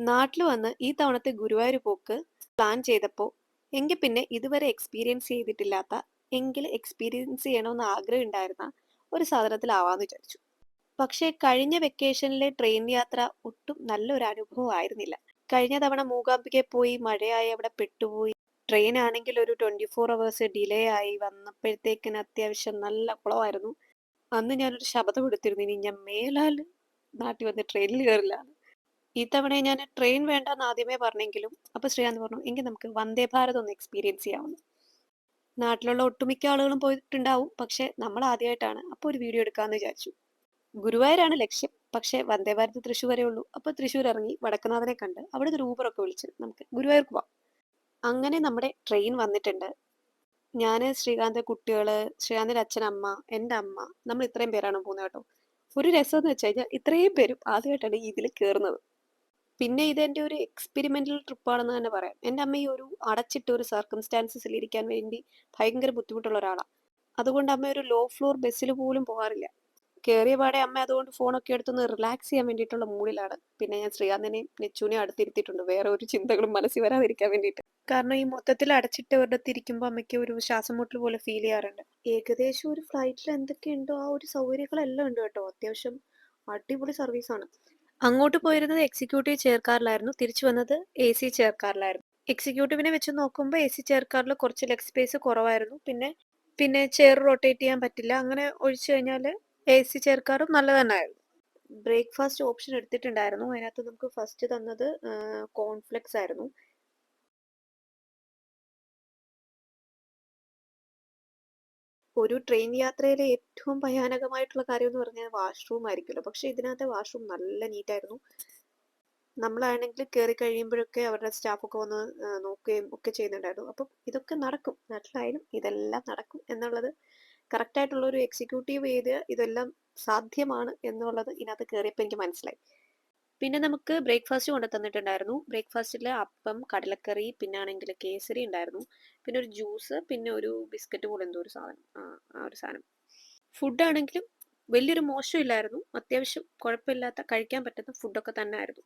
നാട്ടിൽ വന്ന് ഈ തവണത്തെ ഗുരുവായൂർ പോക്ക് പ്ലാൻ ചെയ്തപ്പോൾ എങ്കിൽ പിന്നെ ഇതുവരെ എക്സ്പീരിയൻസ് ചെയ്തിട്ടില്ലാത്ത എങ്കിൽ എക്സ്പീരിയൻസ് ചെയ്യണമെന്ന് ആഗ്രഹം ഉണ്ടായിരുന്ന ഒരു സാധനത്തിലാവാന്ന് വിചാരിച്ചു. പക്ഷേ കഴിഞ്ഞ വെക്കേഷനിലെ ട്രെയിൻ യാത്ര ഒട്ടും നല്ലൊരു അനുഭവമായിരുന്നില്ല. കഴിഞ്ഞ തവണ മൂകാംബികയിൽ പോയി മഴയായി അവിടെ പെട്ടുപോയി. ട്രെയിൻ ആണെങ്കിൽ ഒരു 24 hours ഡിലേ ആയി വന്നപ്പോഴത്തേക്കിന് അത്യാവശ്യം നല്ല കുളമായിരുന്നു. അന്ന് ഞാനൊരു ശപഥം എടുത്തിരുന്നു, ഇനി ഞാൻ മേലാൽ നാട്ടിൽ വന്ന് ട്രെയിനിൽ കയറില്ല. ഈ തവണ ഞാൻ ട്രെയിൻ വേണ്ടാന്ന് ആദ്യമേ പറഞ്ഞെങ്കിലും അപ്പൊ ശ്രീകാന്ത് പറഞ്ഞു, എങ്കിൽ നമുക്ക് വന്ദേ ഭാരത് ഒന്ന് എക്സ്പീരിയൻസ് ചെയ്യാമെന്ന്. നാട്ടിലുള്ള ഒട്ടുമിക്ക ആളുകളും പോയിട്ടുണ്ടാവും, പക്ഷെ നമ്മൾ ആദ്യമായിട്ടാണ്. അപ്പൊ ഒരു വീഡിയോ എടുക്കാന്ന് വിചാരിച്ചു. ഗുരുവായൂരാണ് ലക്ഷ്യം, പക്ഷെ വന്ദേ ഭാരത് തൃശ്ശൂർ വരെ ഉള്ളൂ. അപ്പൊ തൃശ്ശൂർ ഇറങ്ങി വടക്കുനാഥനെ കണ്ട് അവിടെ ഒരു ഊബറൊക്കെ വിളിച്ച് നമുക്ക് ഗുരുവായൂർക്ക് പോവാം. അങ്ങനെ നമ്മുടെ ട്രെയിൻ വന്നിട്ടുണ്ട്. ഞാന്, ശ്രീകാന്ത്, കുട്ടികള്, ശ്രീകാന്തിന്റെ അച്ഛൻ, അമ്മ, എന്റെ അമ്മ, നമ്മൾ ഇത്രയും പേരാണ് പോകുന്നത് കേട്ടോ. ഒരു രസം എന്ന് വെച്ച് കഴിഞ്ഞാൽ ഇത്രയും പേരും ആദ്യമായിട്ടാണ് ഇതിൽ കയറുന്നത്. പിന്നെ ഇതെന്റെ ഒരു എക്സ്പെരിമെന്റൽ ട്രിപ്പാണെന്ന് തന്നെ പറയാം. എൻ്റെ അമ്മ ഈ ഒരു അടച്ചിട്ട ഒരു സർക്കംസ്റ്റാൻസസിൽ ഇരിക്കാൻ വേണ്ടി ഭയങ്കര ബുദ്ധിമുട്ടുള്ള ഒരാളാണ്. അതുകൊണ്ട് അമ്മ ഒരു ലോ ഫ്ലോർ ബസ്സിൽ പോലും പോകാറില്ല. കേറിയ പാടെ അമ്മ അതുകൊണ്ട് ഫോണൊക്കെ എടുത്തൊന്ന് റിലാക്സ് ചെയ്യാൻ വേണ്ടിയിട്ടുള്ള മൂഡിലാണ്. പിന്നെ ഞാൻ ശ്രീകാന്തിനെയും നെച്ചുവിനെയും അടുത്തിരുത്തിയിട്ടുണ്ട്, വേറെ ഒരു ചിന്തകളും മനസ്സിൽ വരാതിരിക്കാൻ വേണ്ടിയിട്ട്. കാരണം ഈ മൊത്തത്തിൽ അടച്ചിട്ട് ഒരിടത്ത് ഇരിക്കുമ്പോൾ അമ്മയ്ക്ക് ഒരു ശ്വാസം മുട്ടൽ പോലെ ഫീൽ ചെയ്യാറുണ്ട്. ഏകദേശം ഒരു ഫ്ലൈറ്റിൽ എന്തൊക്കെയുണ്ടോ ആ ഒരു സൗകര്യങ്ങളെല്ലാം ഉണ്ട് കേട്ടോ. അത്യാവശ്യം അടിപൊളി സർവീസാണ്. അങ്ങോട്ട് പോയിരുന്നത് എക്സിക്യൂട്ടീവ് ചെയർ കാറിലായിരുന്നു, തിരിച്ചു വന്നത് AC ചെയർ കാറിലായിരുന്നു. എക്സിക്യൂട്ടീവിനെ വെച്ച് നോക്കുമ്പോൾ AC ചെയർ കാറിൽ കുറച്ച് ലെഗ് സ്പേസ് കുറവായിരുന്നു. പിന്നെ പിന്നെ ചെയർ റൊട്ടേറ്റ് ചെയ്യാൻ പറ്റില്ല. അങ്ങനെ ഒഴിച്ചു കഴിഞ്ഞാൽ AC ചെയർ കാറും നല്ല തന്നെയായിരുന്നു. ബ്രേക്ക്ഫാസ്റ്റ് ഓപ്ഷൻ എടുത്തിട്ടുണ്ടായിരുന്നു. അതിനകത്ത് നമുക്ക് ഫസ്റ്റ് തന്നത് കോൺഫ്ലെക്സ് ആയിരുന്നു. ഒരു ട്രെയിൻ യാത്രയിലെ ഏറ്റവും ഭയാനകമായിട്ടുള്ള കാര്യം എന്ന് പറഞ്ഞാൽ വാഷ്റൂം ആയിരിക്കുമല്ലോ. പക്ഷെ ഇതിനകത്തെ വാഷ്റൂം നല്ല നീറ്റായിരുന്നു. നമ്മളാണെങ്കിൽ കയറി കഴിയുമ്പോഴൊക്കെ അവരുടെ സ്റ്റാഫൊക്കെ വന്ന് നോക്കുകയും ഒക്കെ ചെയ്യുന്നുണ്ടായിരുന്നു. അപ്പം ഇതൊക്കെ നടക്കും, നാട്ടിലായാലും ഇതെല്ലാം നടക്കും എന്നുള്ളത് കറക്റ്റായിട്ടുള്ള ഒരു എക്സിക്യൂട്ടീവ് ചെയ്ത് ഇതെല്ലാം സാധ്യമാണ് എന്നുള്ളത് ഇതിനകത്ത് കയറിയപ്പോൾ എനിക്ക് മനസ്സിലായി. പിന്നെ നമുക്ക് ബ്രേക്ക്ഫാസ്റ്റ് കൊണ്ട് തന്നിട്ടുണ്ടായിരുന്നു. ബ്രേക്ക്ഫാസ്റ്റിൽ അപ്പം, കടലക്കറി, പിന്നെ ആണെങ്കിൽ കേസരി ഉണ്ടായിരുന്നു, പിന്നെ ഒരു ജ്യൂസ്, പിന്നെ ഒരു ബിസ്ക്കറ്റ് പോലെ എന്തോ ഒരു സാധനം, ആ ഒരു സാധനം. ഫുഡാണെങ്കിലും വലിയൊരു മോശമില്ലായിരുന്നു. അത്യാവശ്യം കുഴപ്പമില്ലാത്ത കഴിക്കാൻ പറ്റുന്ന ഫുഡൊക്കെ തന്നെ ആയിരുന്നു.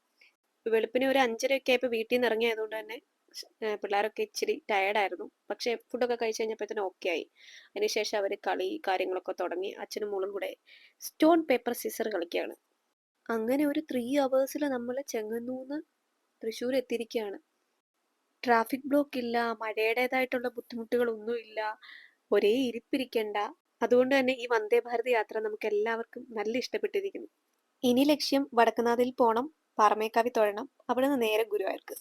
വെളുപ്പിനെ ഒരു 5:30 ആയപ്പോൾ വീട്ടിൽ നിന്ന് ഇറങ്ങിയതുകൊണ്ട് തന്നെ പിള്ളേരൊക്കെ ഇച്ചിരി ടയേർഡായിരുന്നു. പക്ഷേ ഫുഡൊക്കെ കഴിച്ച് കഴിഞ്ഞപ്പോഴത്തേനും ഓക്കെ ആയി. അതിനുശേഷം അവർ കളി കാര്യങ്ങളൊക്കെ തുടങ്ങി. അച്ഛനും മോളും കൂടെ സ്റ്റോൺ പേപ്പർ സിസർ കളിക്കുകയാണ്. അങ്ങനെ ഒരു 3 hours നമ്മൾ ചെങ്ങന്നൂന്ന് തൃശ്ശൂർ എത്തിയിരിക്കുകയാണ്. ട്രാഫിക് ബ്ലോക്ക് ഇല്ല, മഴയുടേതായിട്ടുള്ള ബുദ്ധിമുട്ടുകളൊന്നും ഇല്ല, ഒരേ ഇരിപ്പിരിക്കണ്ട. അതുകൊണ്ട് തന്നെ ഈ വന്ദേ ഭാരത് യാത്ര നമുക്ക് എല്ലാവർക്കും നല്ല ഇഷ്ടപ്പെട്ടിരിക്കുന്നു. ഇനി ലക്ഷ്യം വടക്കുന്നാഥിൽ പോണം, പാറമേക്കാവി തൊഴണം, അവിടെ നിന്ന് നേരെ ഗുരുവായൂർക്ക്.